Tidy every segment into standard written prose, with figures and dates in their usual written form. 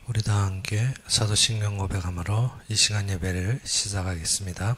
우리 다 함께 사도신경 고백함으로 이 시간 예배를 시작하겠습니다.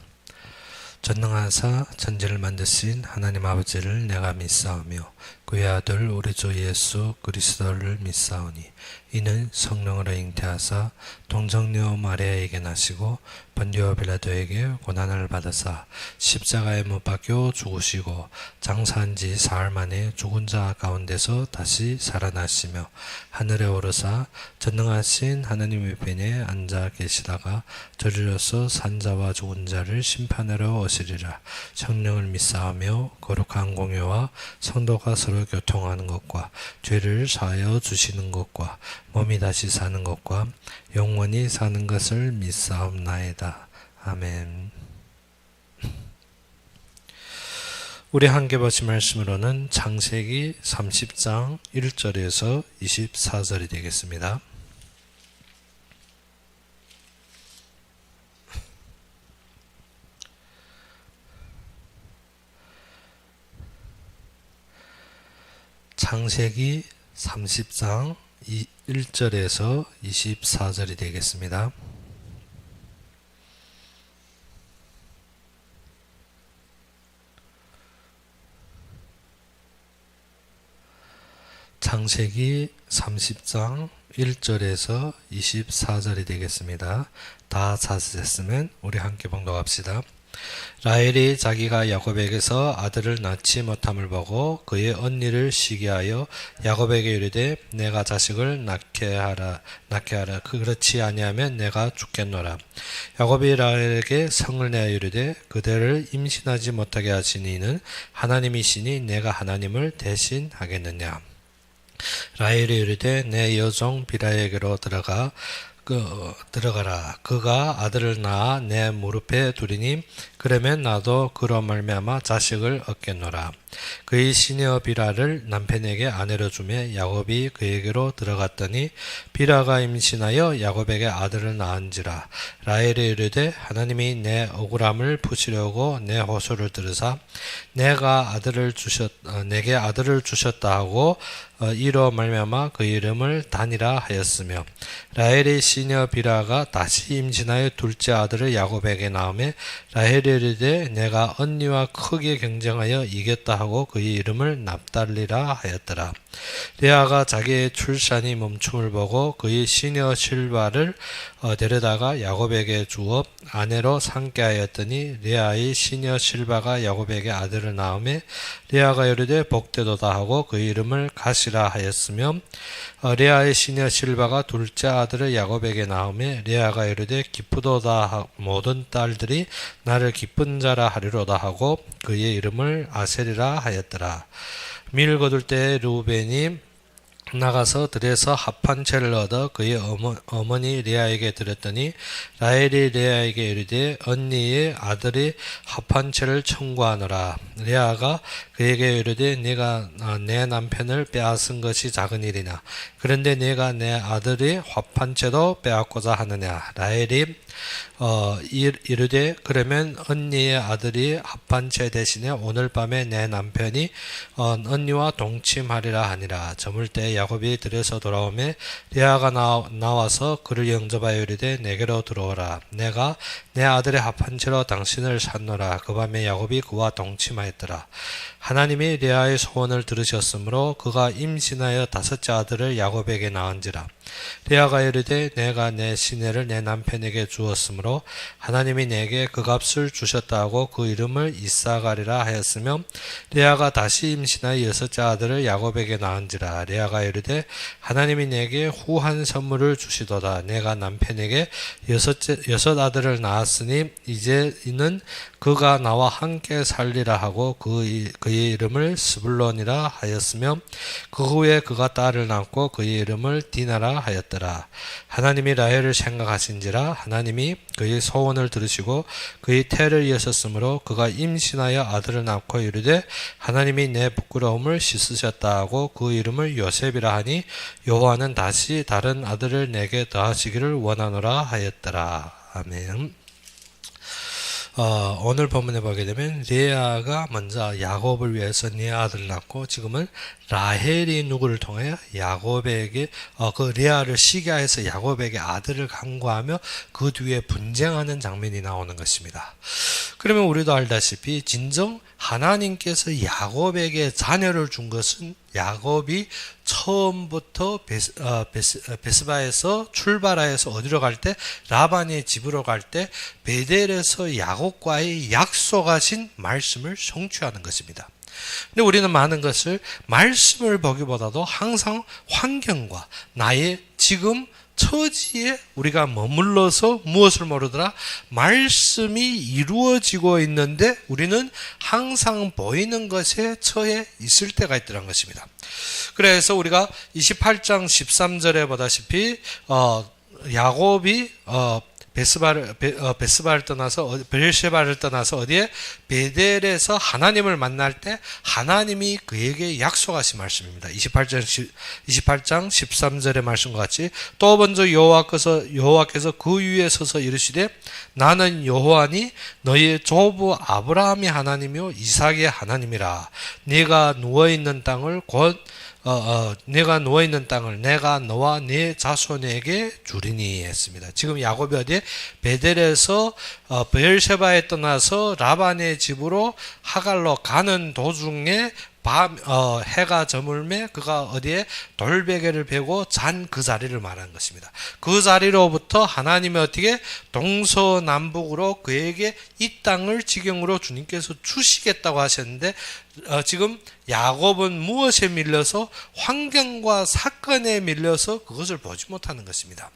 전능하사 천지를 만드신 하나님 아버지를 내가 믿사오며 그의 아들 우리 주 예수 그리스도를 믿사오니 이는 성령으로 잉태하사 동정녀 마리아에게 나시고 본디오 빌라도에게 고난을 받으사 십자가에 못 박혀 죽으시고 장사한 지 사흘 만에 죽은 자 가운데서 다시 살아나시며 하늘에 오르사 전능하신 하나님 우편에 앉아 계시다가 저리로서 산 자와 죽은 자를 심판하러 오시리라. 성령을 믿사오며 거룩한 공회와 성도가 서로 교통하는 것과 죄를 사하여 주시는 것과 몸이 다시 사는 것과 영원히 사는 것을 믿사옵나이다. 아멘. 우리 함께 보신 말씀으로는 창세기 30장 1절에서 24절이 되겠습니다. 창세기 30장 1절에서 24절이 되겠습니다. 창세기 30장 1절에서 24절이 되겠습니다. 다 찾으셨으면 우리 함께 봉독합시다. 라헬이 자기가 야곱에게서 아들을 낳지 못함을 보고 그의 언니를 시기하여 야곱에게 이르되 내가 자식을 낳게 하라 그렇지 아니하면 내가 죽겠노라. 야곱이 라헬에게 성을 내어 이르되 그대를 임신하지 못하게 하신 이는 하나님이시니 내가 하나님을 대신하겠느냐. 라헬이 이르되 내 여종 비라에게로 들어가라. 그가 아들을 낳아 내 무릎에 두리니 그러면 나도 그로 말미암아 자식을 얻겠노라. 그의 시녀 비라를 남편에게 아내로 주매 야곱이 그에게로 들어갔더니 비라가 임신하여 야곱에게 아들을 낳은지라. 라헬이 이르되 하나님이 내 억울함을 푸시려고 내 호소를 들으사 내게 아들을 주셨다 하고 이로 말미암아 그 이름을 단이라 하였으며 라헬의 시녀 비라가 다시 임신하여 둘째 아들을 야곱에게 낳으매 라헬이 이르되 내가 언니와 크게 경쟁하여 이겼다 하고 그의 이름을 납달리라 하였더라. 레아가 자기의 출산이 멈춤을 보고 그의 시녀 실바를 데려다가 야곱에게 주어 아내로 삼게 하였더니 레아의 시녀 실바가 야곱에게 아들을 낳으매 레아가 이르되 복되도다 하고 그의 이름을 가시라 하였으며 레아의 시녀 실바가 둘째 아들을 야곱에게 낳으매 레아가 이르되 기쁘도다 모든 딸들이 나를 기쁜 자라 하리로다 하고 그의 이름을 아셀이라 하였더라. 밀을 거둘 때 루벤이 나가서 들에서 합한 채를 얻어 그의 어머니 레아에게 드렸더니 라헬이 레아에게 이르되 언니의 아들이 합한 채를 청구하노라. 레아가 그에게 이르되 네가 내 남편을 빼앗은 것이 작은 일이냐. 그런데 네가 내 아들이 합한 채도 빼앗고자 하느냐. 라헬이 이르되 그러면 언니의 아들이 합한 채 대신에 오늘 밤에 내 남편이 언니와 동침하리라 하니라. 저물 때 야곱이 들에서 돌아오매 레아가 나와서 그를 영접하여 이르되 내게로 들어오라. 내가 내 아들의 합한 채로 당신을 샀노라. 그 밤에 야곱이 그와 동침하였더라. 하나님이 레아의 소원을 들으셨으므로 그가 임신하여 다섯째 아들을 야곱에게 낳은지라. 레아가 이르되 내가 내 시내를 내 남편에게 주었으므로 하나님이 내게 그 값을 주셨다 하고 그 이름을 이삭아리라 하였으며 레아가 다시 임신하여 여섯째 아들을 야곱에게 낳은지라. 레아가 이르되 하나님이 내게 후한 선물을 주시도다. 내가 남편에게 여섯 아들을 낳았으니 이제 이는 그가 나와 함께 살리라 하고 그의 이름을 스불론이라 하였으며 그 후에 그가 딸을 낳고 그의 이름을 디나라 하였더라. 하나님이 라헬을 생각하신지라 하나님이 그의 소원을 들으시고 그의 태를 여셨으므로 그가 임신하여 아들을 낳고 이르되 하나님이 내 부끄러움을 씻으셨다 하고 그 이름을 요셉이라 하니 여호와는 다시 다른 아들을 내게 더하시기를 원하노라 하였더라. 아멘. 오늘 본문에 보게 되면 레아가 먼저 야곱을 위해서 네 아들을 낳고 지금은 라헬이 누구를 통하여 야곱에게 그 레아를 시기하여서 야곱에게 아들을 간구하며 그 뒤에 분쟁하는 장면이 나오는 것입니다. 그러면 우리도 알다시피 진정 하나님께서 야곱에게 자녀를 준 것은 야곱이 처음부터 베스바에서 출발하여서 어디로 갈 때 라반의 집으로 갈 때 베델에서 야곱과의 약속하신 말씀을 성취하는 것입니다. 근데 우리는 많은 것을 말씀을 보기보다도 항상 환경과 나의 지금 처지에 우리가 머물러서 무엇을 모르더라? 말씀이 이루어지고 있는데 우리는 항상 보이는 것에 처해 있을 때가 있더란 것입니다. 그래서 우리가 28장 13절에 보다시피 야곱이 베스바를 떠나서 베르셰바를 떠나서 어디에 베델에서 하나님을 만날 때 하나님이 그에게 약속하신 말씀입니다. 28장 13절의 말씀과 같이 또 먼저 여호와께서 그 위에 서서 이르시되 나는 여호와니 너희 조부 아브라함의 하나님이요 이삭의 하나님이라. 네가 누워있는 땅을 내가 누워있는 땅을 내가 너와 네 자손에게 주리니 했습니다. 지금 야곱이 어디에 베델에서 베엘셰바에 떠나서 라반의 집으로 하갈로 가는 도중에 해가 저물매 그가 어디에 돌베개를 베고 잔 그 자리를 말하는 것입니다. 그 자리로부터 하나님이 어떻게 동서남북으로 그에게 이 땅을 지경으로 주님께서 주시겠다고 하셨는데 지금 야곱은 무엇에 밀려서 환경과 사건에 밀려서 그것을 보지 못하는 것입니다.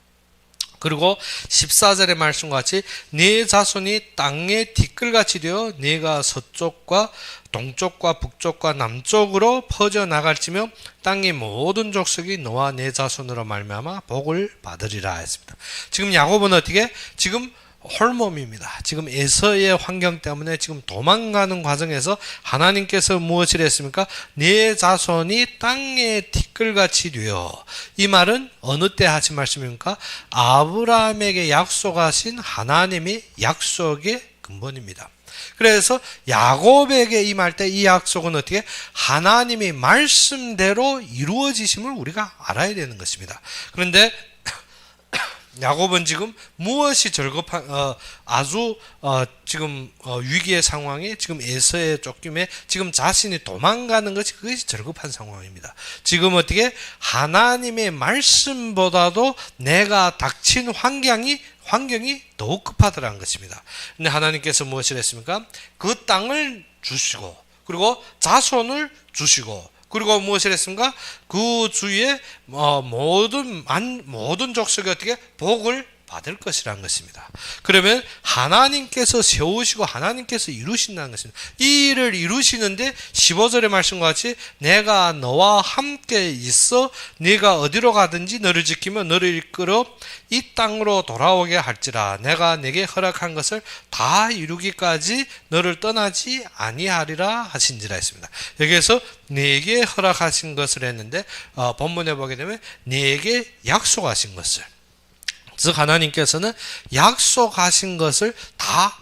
그리고 14절의 말씀과 같이 네 자손이 땅의 티끌같이 되어 네가 서쪽과 동쪽과 북쪽과 남쪽으로 퍼져나갈지며 땅의 모든 족속이 너와 네 자손으로 말미암아 복을 받으리라 했습니다. 지금 야곱은 어떻게? 지금 홀몸입니다. 지금 에서의 환경 때문에 지금 도망가는 과정에서 하나님께서 무엇을 했습니까? 네 자손이 땅의 티끌같이 되어. 이 말은 어느 때 하신 말씀입니까? 아브라함에게 약속하신 하나님의 약속의 근본입니다. 그래서 야곱에게 임할 때 이 약속은 어떻게? 하나님의 말씀대로 이루어지심을 우리가 알아야 되는 것입니다. 그런데 야곱은 지금 무엇이 절급한 지금 위기의 상황에 지금 에서의 쫓김에 지금 자신이 도망가는 것이 그것이 절급한 상황입니다. 지금 어떻게 하나님의 말씀보다도 내가 닥친 환경이 더욱 급하더라는 것입니다. 근데 하나님께서 무엇을 했습니까? 그 땅을 주시고 그리고 자손을 주시고 그리고 무엇을 했습니까? 그 주위에 모든 족속이 어떻게 복을 받을 것이라는 것입니다. 그러면 하나님께서 세우시고 하나님께서 이루신다는 것입니다. 이 일을 이루시는데 15절의 말씀과 같이 내가 너와 함께 있어 네가 어디로 가든지 너를 지키며 너를 이끌어 이 땅으로 돌아오게 할지라. 내가 네게 허락한 것을 다 이루기까지 너를 떠나지 아니하리라 하신지라 했습니다. 여기에서 네게 허락하신 것을 했는데 본문에 보게 되면 네게 약속하신 것을, 즉 하나님께서는 약속하신 것을 다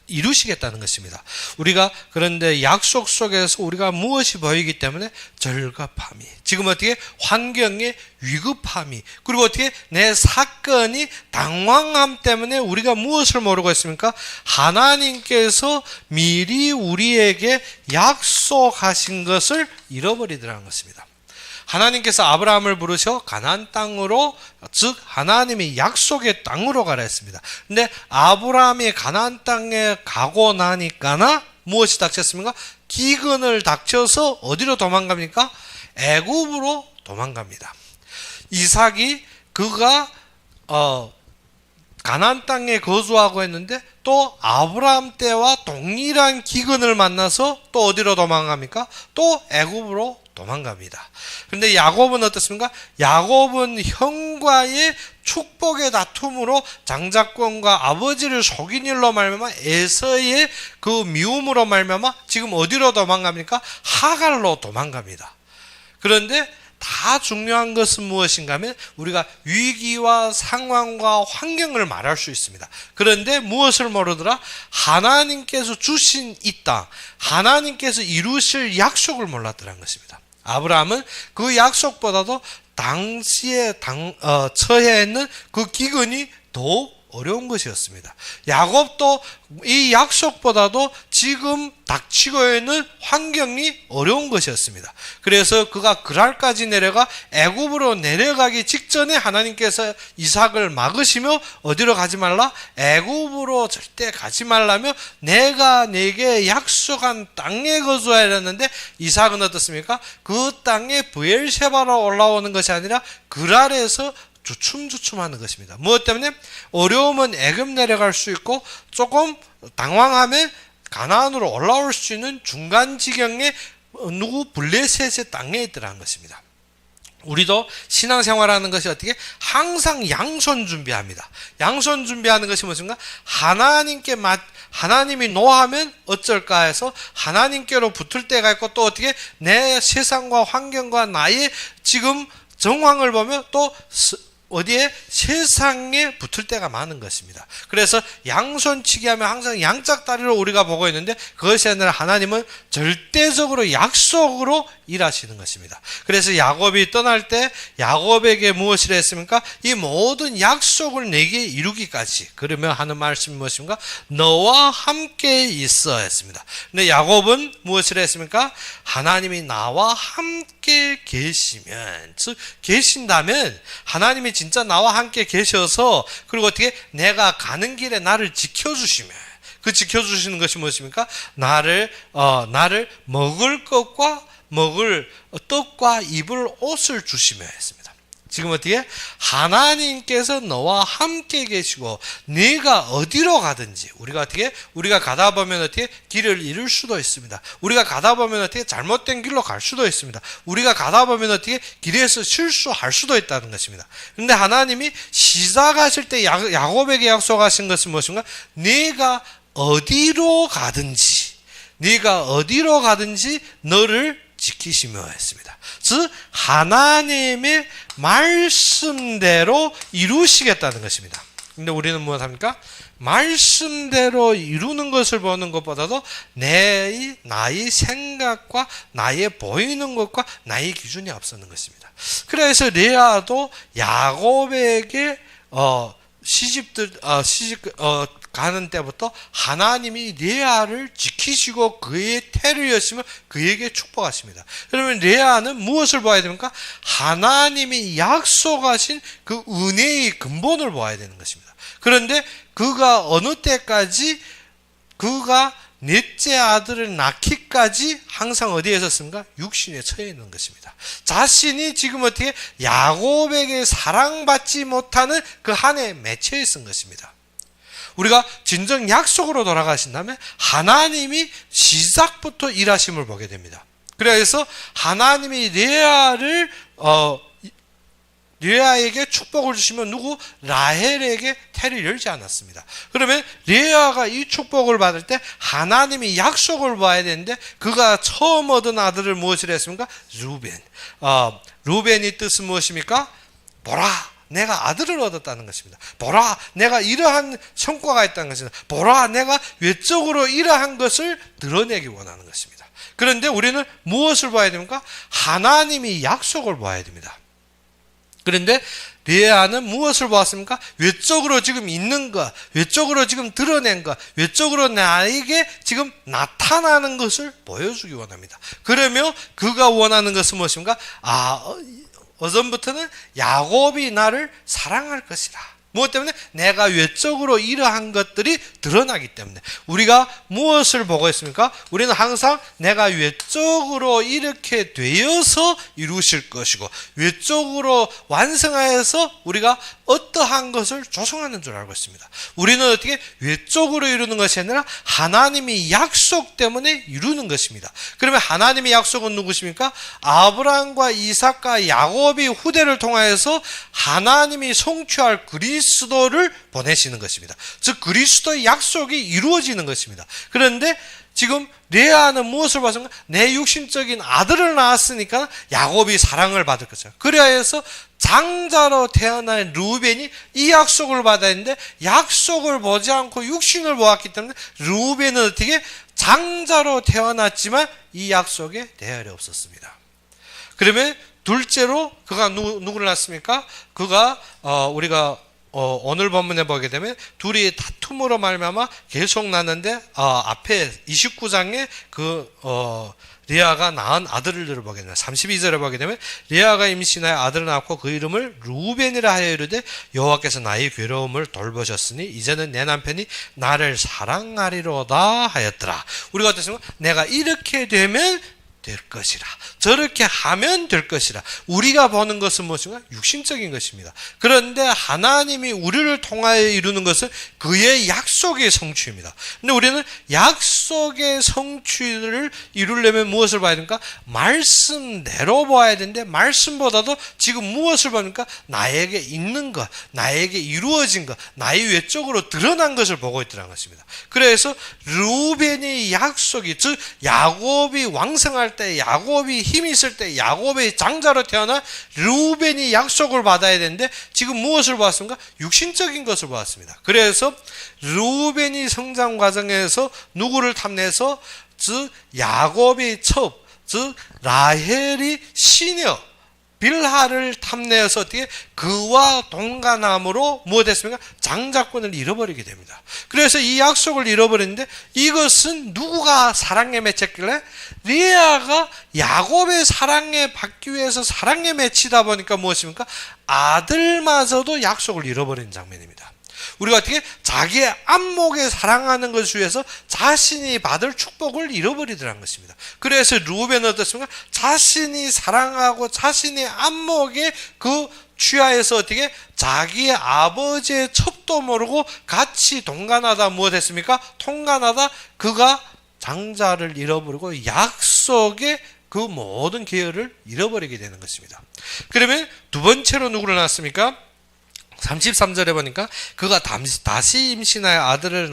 이루시겠다는 것입니다. 우리가 그런데 약속 속에서 우리가 무엇이 보이기 때문에 절급함이, 지금 어떻게 환경의 위급함이, 그리고 어떻게 내 사건이 당황함 때문에 우리가 무엇을 모르고 있습니까? 하나님께서 미리 우리에게 약속하신 것을 잃어버리더라는 것입니다. 하나님께서 아브라함을 부르셔 가나안 땅으로, 즉 하나님의 약속의 땅으로 가라 했습니다. 근데 아브라함이 가나안 땅에 가고 나니까나 무엇이 닥쳤습니까? 기근을 닥쳐서 어디로 도망갑니까? 애굽으로 도망갑니다. 이삭이 그가 가나안 땅에 거주하고 있는데 또 아브라함 때와 동일한 기근을 만나서 또 어디로 도망갑니까? 또 애굽으로 도망갑니다. 그런데 야곱은 어떻습니까? 야곱은 형과의 축복의 다툼으로 장자권과 아버지를 속인 일로 말미암아 에서의 그 미움으로 말미암아 지금 어디로 도망갑니까? 하갈로 도망갑니다. 그런데 다 중요한 것은 무엇인가 하면 우리가 위기와 상황과 환경을 말할 수 있습니다. 그런데 무엇을 모르더라? 하나님께서 주신 이 땅, 하나님께서 이루실 약속을 몰랐더라는 것입니다. 아브라함은 그 약속보다도 당시에 처해 있는 그 기근이 더욱 어려운 것이었습니다. 야곱도 이 약속보다도 지금 닥치고 있는 환경이 어려운 것이었습니다. 그래서 그가 그랄까지 내려가 애굽으로 내려가기 직전에 하나님께서 이삭을 막으시며 어디로 가지 말라? 애굽으로 절대 가지 말라며 내가 네게 약속한 땅에 거주하라 했는데 이삭은 어떻습니까? 그 땅에 브엘셰바로 올라오는 것이 아니라 그랄에서 주춤주춤하는 것입니다. 무엇 때문에? 어려우면 애굽 내려갈 수 있고 조금 당황하면 가나안으로 올라올 수 있는 중간 지경에 블레셋의 땅에 있더라는 것입니다. 우리도 신앙생활하는 것이 어떻게? 항상 양손 준비합니다. 양손 준비하는 것이 무엇인가? 하나님이 노하면 어쩔까 해서 하나님께로 붙을 때가 있고 또 어떻게? 내 세상과 환경과 나의 지금 정황을 보면 또 어디에? 세상에 붙을 때가 많은 것입니다. 그래서 양손치기 하면 항상 양짝다리로 우리가 보고 있는데 그것이 아니라 하나님은 절대적으로 약속으로 일하시는 것입니다. 그래서 야곱이 떠날 때 야곱에게 무엇을 했습니까? 이 모든 약속을 내게 이루기까지 그러면 하는 말씀이 무엇입니까? 너와 함께 있어 했습니다. 근데 야곱은 무엇을 했습니까? 하나님이 나와 함께 계시면, 즉 계신다면 하나님이 진짜 나와 함께 계셔서 그리고 어떻게 내가 가는 길에 나를 지켜주시면 그 지켜주시는 것이 무엇입니까? 나를 먹을 것과 먹을 떡과 입을 옷을 주시며 했습니다. 지금 어떻게? 하나님께서 너와 함께 계시고 네가 어디로 가든지 우리가 어떻게? 우리가 가다 보면 어떻게? 길을 잃을 수도 있습니다. 우리가 가다 보면 어떻게? 잘못된 길로 갈 수도 있습니다. 우리가 가다 보면 어떻게? 길에서 실수할 수도 있다는 것입니다. 그런데 하나님이 시작하실 때 야곱에게 약속하신 것은 무엇인가? 네가 어디로 가든지 너를 지키시며 했습니다. 즉 하나님의 말씀대로 이루시겠다는 것입니다. 근데 우리는 무엇합니까? 말씀대로 이루는 것을 보는 것보다도 나의 생각과 나의 보이는 것과 나의 기준이 앞서는 것입니다. 그래서 레아도 야곱에게 가는 때부터 하나님이 레아를 지키시고 그의 태를 여시며 그에게 축복하십니다. 그러면 레아는 무엇을 봐야 됩니까? 하나님이 약속하신 그 은혜의 근본을 봐야 되는 것입니다. 그런데 그가 어느 때까지 그가 넷째 아들을 낳기까지 항상 어디에 있었습니까? 육신에 처해 있는 것입니다. 자신이 지금 어떻게 야곱에게 사랑받지 못하는 그 한에 맺혀 있은 것입니다. 우리가 진정 약속으로 돌아가신다면 하나님이 시작부터 일하심을 보게 됩니다. 그래서 하나님이 레아에게 축복을 주시면 라헬에게 태를 열지 않았습니다. 그러면 레아가 이 축복을 받을 때 하나님이 약속을 봐야 되는데 그가 처음 얻은 아들을 무엇이라 했습니까? 루벤이 뜻은 무엇입니까? 보라, 내가 아들을 얻었다는 것입니다. 보라, 내가 이러한 성과가 있다는 것입니다. 보라, 내가 외적으로 이러한 것을 드러내기 원하는 것입니다. 그런데 우리는 무엇을 봐야 됩니까? 하나님이 약속을 봐야 됩니다. 그런데 레아는 무엇을 보았습니까? 외적으로 지금 있는 것, 외적으로 지금 드러낸 것, 외적으로 나에게 지금 나타나는 것을 보여주기 원합니다. 그러면 그가 원하는 것은 무엇입니까? 어전부터는 야곱이 나를 사랑할 것이라. 무엇 때문에? 내가 외적으로 이러한 것들이 드러나기 때문에. 우리가 무엇을 보고 있습니까? 우리는 항상 내가 외적으로 이렇게 되어서 이루실 것이고 외적으로 완성하여서 우리가 어떠한 것을 조성하는 줄 알고 있습니다. 우리는 어떻게? 외적으로 이루는 것이 아니라 하나님이 약속 때문에 이루는 것입니다. 그러면 하나님의 약속은 누구십니까? 아브라함과 이삭과 야곱이 후대를 통하여서 하나님이 성취할 그리스도를 보내시는 것입니다. 즉 그리스도의 약속이 이루어지는 것입니다. 그런데 지금 레아는 무엇을 봤습니까? 내 육신적인 아들을 낳았으니까 야곱이 사랑을 받을 것이죠. 그래야 해서 장자로 태어난 르우벤이 이 약속을 받아야 했는데 약속을 보지 않고 육신을 보았기 때문에 르우벤은 어떻게 장자로 태어났지만 이 약속에 대열이 없었습니다. 그러면 둘째로 그가 누구를 낳습니까? 그가 우리가 오늘 본문에 보게 되면 둘이 다툼으로 말미암아 계속 낳는데 앞에 29장에 리아가 낳은 아들을 보게 되면 32절에 보게 되면 리아가 임신하여 아들을 낳고 그 이름을 루벤이라 하여 이르되 여호와께서 나의 괴로움을 돌보셨으니 이제는 내 남편이 나를 사랑하리로다 하였더라. 우리가 어떻습니까? 내가 이렇게 되면 될 것이라, 저렇게 하면 될 것이라. 우리가 보는 것은 무엇인가? 육신적인 것입니다. 그런데 하나님이 우리를 통하여 이루는 것은 그의 약속의 성취입니다. 근데 우리는 약속의 성취를 이루려면 무엇을 봐야 됩니까? 말씀대로 봐야 되는데 말씀보다도 지금 무엇을 보니까 나에게 있는 것, 나에게 이루어진 것, 나의 외적으로 드러난 것을 보고 있더라는 것입니다. 그래서 르우벤의 약속이, 즉 야곱이 왕성할 때, 야곱이 힘이 있을 때, 야곱의 장자로 태어난 르우벤이 약속을 받아야 되는데 지금 무엇을 보았습니까? 육신적인 것을 보았습니다. 그래서 르우벤이 성장 과정에서 누구를 탐내서, 즉 야곱의 첩, 즉 라헬이 시녀 빌하를 탐내어서 어떻게 그와 동간함으로 무엇했습니까? 장자권을 잃어버리게 됩니다. 그래서 이 약속을 잃어버렸는데 이것은 누구가 사랑에 맺혔길래? 리아가 야곱의 사랑에 받기 위해서 사랑에 맺히다 보니까 무엇입니까? 아들마저도 약속을 잃어버린 장면입니다. 우리가 어떻게 자기의 안목에 사랑하는 것을 위해서 자신이 받을 축복을 잃어버리더라는 것입니다. 그래서 르우벤은 어떻습니까? 자신이 사랑하고 자신의 안목에 취하여서 어떻게 자기의 아버지의 첩도 모르고 같이 동간하다 무엇했습니까? 통간하다 그가 장자를 잃어버리고 약속의 그 모든 계열을 잃어버리게 되는 것입니다. 그러면 두 번째로 누구를 낳았습니까? 33절에 보니까 그가 다시 임신하여 아들을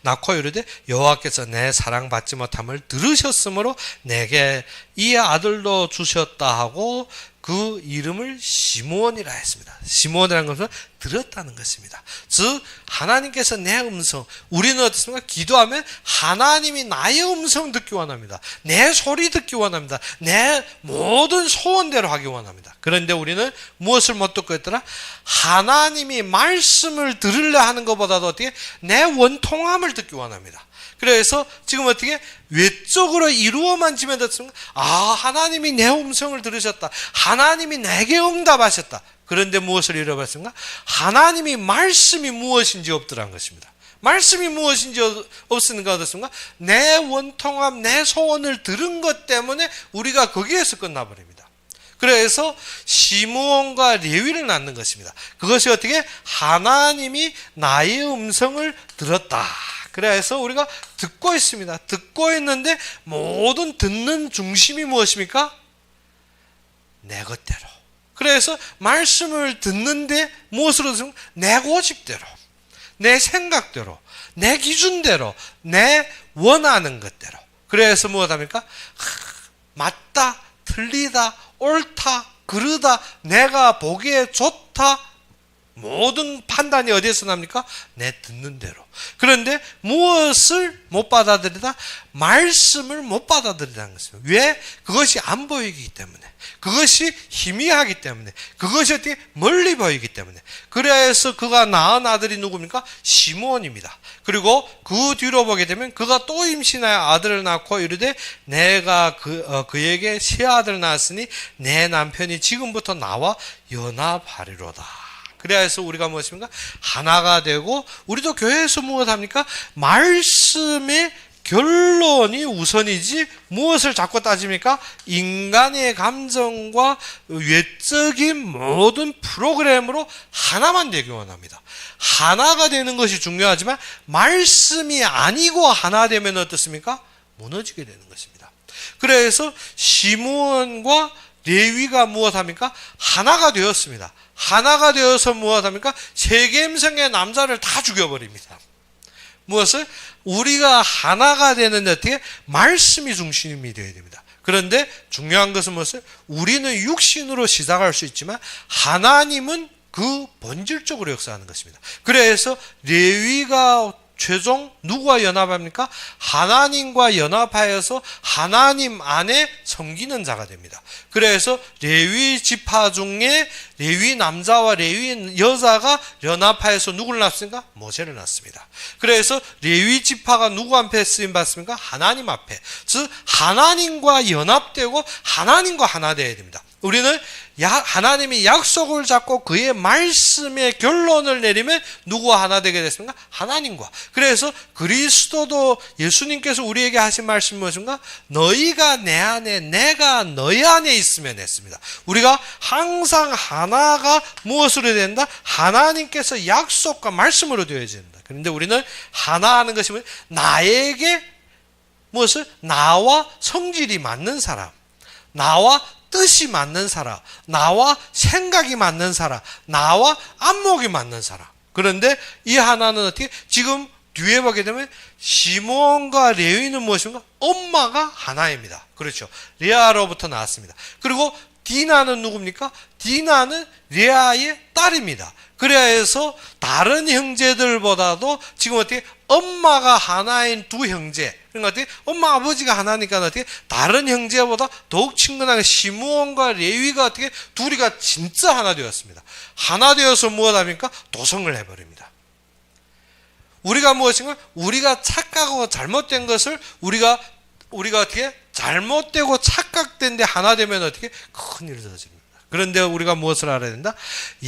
낳고 이르되 여호와께서 내 사랑받지 못함을 들으셨으므로 내게 이 아들도 주셨다 하고 그 이름을 시므온이라 했습니다. 시므온이라는 것은 들었다는 것입니다. 즉 하나님께서 내 음성, 우리는 어떻습니까? 기도하면 하나님이 나의 음성 듣기 원합니다. 내 소리 듣기 원합니다. 내 모든 소원대로 하기 원합니다. 그런데 우리는 무엇을 못 듣고 있더라? 하나님이 말씀을 들으려 하는 것보다도 어떻게 내 원통함을 듣기 원합니다. 그래서 지금 어떻게 외적으로 이루어만 지면 됐습니까? 하나님이 내 음성을 들으셨다. 하나님이 내게 응답하셨다. 그런데 무엇을 잃어버렸습니까? 하나님이 말씀이 무엇인지 없더라는 것입니다. 말씀이 무엇인지 없으니까 어떻습니까? 내 원통함, 내 소원을 들은 것 때문에 우리가 거기에서 끝나버립니다. 그래서 시므온과 레위를 낳는 것입니다. 그것이 어떻게? 하나님이 나의 음성을 들었다. 그래서 우리가 듣고 있습니다. 듣고 있는데 모든 듣는 중심이 무엇입니까? 내 것대로. 그래서 말씀을 듣는데 무엇으로 듣습니까? 내 고집대로, 내 생각대로, 내 기준대로, 내 원하는 것대로. 그래서 무엇합니까? 맞다, 틀리다, 옳다, 그르다, 내가 보기에 좋다, 모든 판단이 어디에서 납니까? 내 듣는 대로. 그런데 무엇을 못 받아들이다? 말씀을 못 받아들이다는 것입니다. 왜? 그것이 안 보이기 때문에, 그것이 희미하기 때문에, 그것이 어떻게 멀리 보이기 때문에. 그래서 그가 낳은 아들이 누굽니까? 시므온입니다. 그리고 그 뒤로 보게 되면 그가 또 임신하여 아들을 낳고 이르되 내가 그에게 새 아들을 낳았으니 내 남편이 지금부터 나와 연합하리로다. 그래서 우리가 무엇입니까? 하나가 되고, 우리도 교회에서 무엇합니까? 말씀의 결론이 우선이지 무엇을 자꾸 따집니까? 인간의 감정과 외적인 모든 프로그램으로 하나만 되기 원합니다. 하나가 되는 것이 중요하지만 말씀이 아니고 하나 되면 어떻습니까? 무너지게 되는 것입니다. 그래서 시므온과 레위가 무엇합니까? 하나가 되었습니다. 하나가 되어서 무엇합니까? 세겜성의 남자를 다 죽여버립니다. 무엇을? 우리가 하나가 되는데 어떻게? 말씀이 중심이 되어야 됩니다. 그런데 중요한 것은 무엇을? 우리는 육신으로 시작할 수 있지만 하나님은 그 본질적으로 역사하는 것입니다. 그래서 레위가 최종 누구와 연합합니까? 하나님과 연합하여서 하나님 안에 섬기는 자가 됩니다. 그래서 레위 지파 중에 레위 남자와 레위 여자가 연합하여서 누구를 낳습니까? 모세를 낳습니다. 그래서 레위 지파가 누구 앞에 쓰임 받습니까? 하나님 앞에. 즉 하나님과 연합되고 하나님과 하나 되어야 됩니다. 우리는 하나님이 약속을 잡고 그의 말씀의 결론을 내리면 누구와 하나 되게 됐습니까? 하나님과. 그래서 그리스도도 예수님께서 우리에게 하신 말씀이 무엇인가? 너희가 내 안에 내가 너희 안에 있으면 했습니다. 우리가 항상 하나가 무엇으로 된다? 하나님께서 약속과 말씀으로 되어야 된다. 그런데 우리는 하나 하는 것이 나에게 무엇을? 나와 성질이 맞는 사람, 나와 뜻이 맞는 사람, 나와 생각이 맞는 사람, 나와 안목이 맞는 사람. 그런데 이 하나는 어떻게? 지금 뒤에 보게 되면 시므온과 레위는 무엇인가? 엄마가 하나입니다. 그렇죠. 레아로부터 나왔습니다. 그리고 디나는 누굽니까? 디나는 레아의 딸입니다. 그래서 다른 형제들보다도 지금 어떻게? 엄마가 하나인 두 형제. 그러니까 어떻게? 엄마 아버지가 하나니까 어떻게? 다른 형제보다 더욱 친근하게 시므온과 레위가 어떻게? 둘이가 진짜 하나 되었습니다. 하나 되어서 무엇합니까? 도성을 해버립니다. 우리가 무엇인가? 우리가 착각하고 잘못된 것을 우리가 어떻게? 잘못되고 착각된 데 하나 되면 어떻게? 큰일이 터집니다. 그런데 우리가 무엇을 알아야 된다?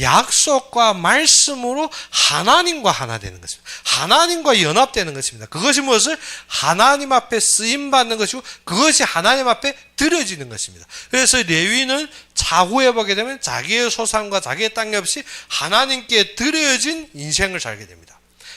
약속과 말씀으로 하나님과 하나 되는 것입니다. 하나님과 연합되는 것입니다. 그것이 무엇을? 하나님 앞에 쓰임받는 것이고 그것이 하나님 앞에 드려지는 것입니다. 그래서 레위는 차후에 보게 되면 자기의 소산과 자기의 땅이 없이 하나님께 드려진 인생을 살게 됩니다.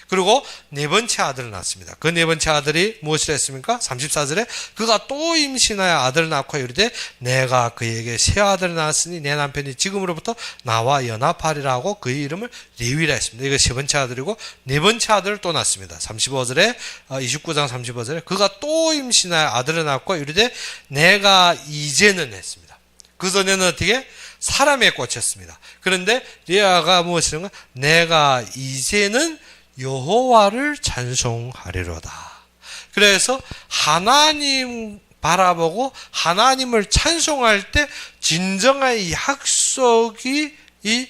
그리고 네 번째 아들을 낳습니다. 그 네 번째 아들이 무엇을 했습니까? 34절에 그가 또 임신하여 아들을 낳고 이르되 내가 그에게 새 아들을 낳았으니 내 남편이 지금으로부터 나와 연합하리라 하고 그의 이름을 레위라 했습니다. 이거 세 번째 아들이고 네 번째 아들을 또 낳습니다. 35절에 29장 35절에 그가 또 임신하여 아들을 낳고 이르되 내가 이제는 했습니다. 그 전에는 어떻게? 사람에 꽂혔습니다. 그런데 레아가 무엇이든가 내가 이제는 여호와를 찬송하리로다. 그래서 하나님 바라보고 하나님을 찬송할 때 진정한 약속이 이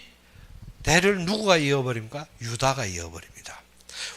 대를 누구가 이어버립니까? 유다가 이어버립니다.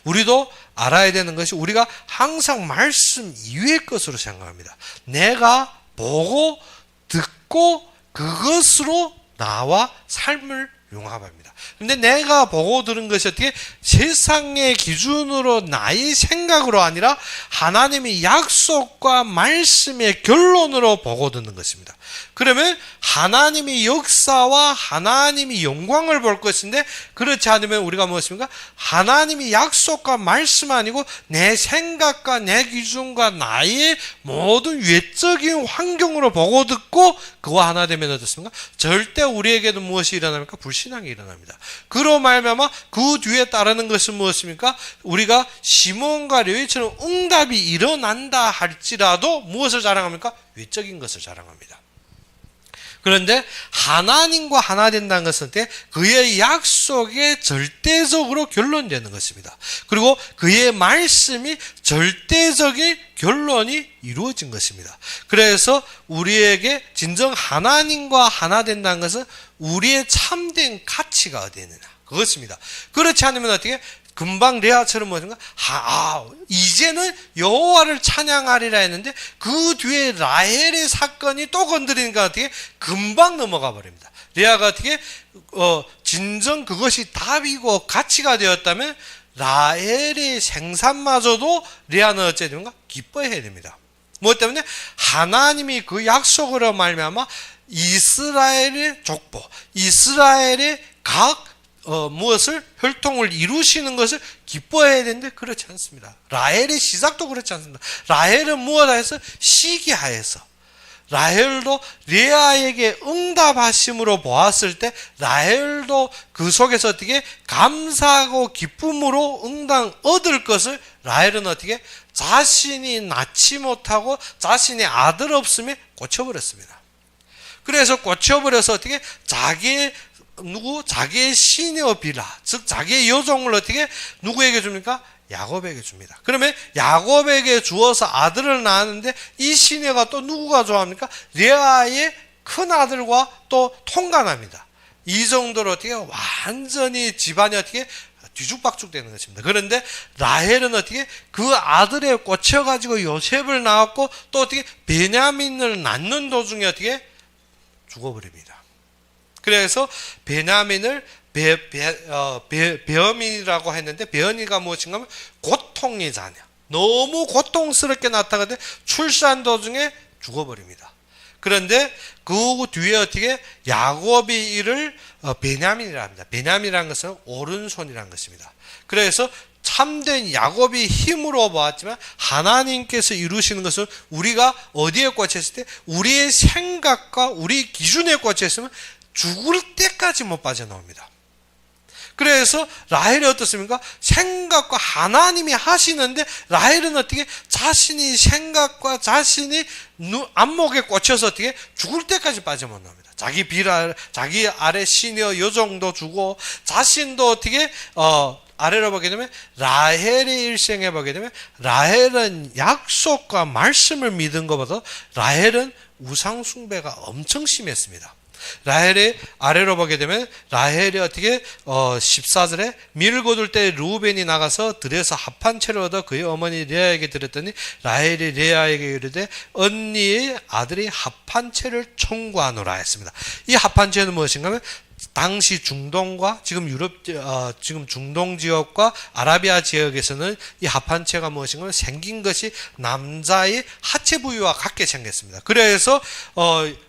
우리도 알아야 되는 것이 우리가 항상 말씀 이외의 것으로 생각합니다. 내가 보고 듣고 그것으로 나와 삶을 융합합니다. 근데 내가 보고 들은 것이 어떻게? 세상의 기준으로 나의 생각으로 아니라 하나님의 약속과 말씀의 결론으로 보고 듣는 것입니다. 그러면 하나님의 역사와 하나님의 영광을 볼 것인데 그렇지 않으면 우리가 무엇입니까? 하나님의 약속과 말씀 아니고 내 생각과 내 기준과 나의 모든 외적인 환경으로 보고 듣고 그와 하나 되면 어떻습니까? 절대 우리에게도 무엇이 일어납니까? 불신앙이 일어납니다. 그로 말미암아 그 뒤에 따르는 것은 무엇입니까? 우리가 시므온과 레위처럼 응답이 일어난다 할지라도 무엇을 자랑합니까? 외적인 것을 자랑합니다. 그런데 하나님과 하나 된다는 것은 그의 약속에 절대적으로 결론되는 것입니다. 그리고 그의 말씀이 절대적인 결론이 이루어진 것입니다. 그래서 우리에게 진정 하나님과 하나 된다는 것은 우리의 참된 가치가 어디에 있느냐 그것입니다. 그렇지 않으면 어떻게? 금방 레아처럼 뭐든가 이제는 여호와를 찬양하리라 했는데 그 뒤에 라헬의 사건이 또 건드리니까 어떻게? 금방 넘어가 버립니다. 레아가 어떻게? 진정 그것이 답이고 가치가 되었다면 라헬의 생산마저도 레아는 어찌해야 됩니까? 기뻐해야 됩니다. 무엇 때문에? 하나님이 그 약속으로 말미암아 이스라엘의 족보, 이스라엘의 각 무엇을 혈통을 이루시는 것을 기뻐해야 되는데 그렇지 않습니다. 라헬의 시작도 그렇지 않습니다. 라헬은 무엇하여서? 시기하여서 라헬도 레아에게 응답하심으로 보았을 때 라헬도 그 속에서 어떻게 감사하고 기쁨으로 응답 얻을 것을 라헬은 어떻게 자신이 낳지 못하고 자신의 아들 없음에 꽂혀버렸습니다. 그래서 꽂혀버려서 어떻게 자기의 시녀 빌하, 즉 자기의 여종을 어떻게 누구에게 줍니까? 야곱에게 줍니다. 그러면 야곱에게 주어서 아들을 낳았는데 이 시녀가 또 누구가 좋아합니까? 레아의 큰 아들과 또 통간합니다. 이 정도로 어떻게 완전히 집안이 어떻게 뒤죽박죽 되는 것입니다. 그런데 라헬은 어떻게 그 아들에 꽂혀가지고 요셉을 낳았고 또 어떻게 베냐민을 낳는 도중에 어떻게 죽어버립니다. 그래서 베냐민을 베어민이라고 했는데 베어니가 무엇인가 하면 고통의 자녀. 너무 고통스럽게 낳다가 출산 도중에 죽어버립니다. 그런데 그 뒤에 어떻게 야곱이 이를 베냐민이라 합니다. 베냐민이라는 것은 오른손이라는 것입니다. 그래서 참된 야곱이 힘으로 보았지만 하나님께서 이루시는 것은 우리가 어디에 꽂혔을 때 우리의 생각과 우리 기준에 꽂혔으면 죽을 때까지 못 빠져나옵니다. 그래서 라헬이 어떻습니까? 생각과 하나님이 하시는데 라헬은 어떻게 자신이 생각과 자신이 안목에 꽂혀서 어떻게 죽을 때까지 빠져 못 나옵니다. 자기 아래 시녀 여종도 주고 자신도 어떻게 아래로 보게 되면 라헬의 일생에 보게 되면 라헬은 약속과 말씀을 믿은 것보다 라헬은 우상 숭배가 엄청 심했습니다. 라헬의 아래로 보게 되면 라헬이 어떻게 14절에 밀고 둘 때 루벤이 나가서 들에서 합한 채를 얻어 그의 어머니 레아에게 드렸더니 라헬이 레아에게 이르되 언니의 아들이 합한 채를 청구하노라 했습니다. 이 합한 채는 무엇인가 하면 당시 중동과 지금 지금 중동 지역과 아라비아 지역에서는 이 합한체가 무엇인가 하면 생긴 것이 남자의 하체 부위와 같게 생겼습니다. 그래서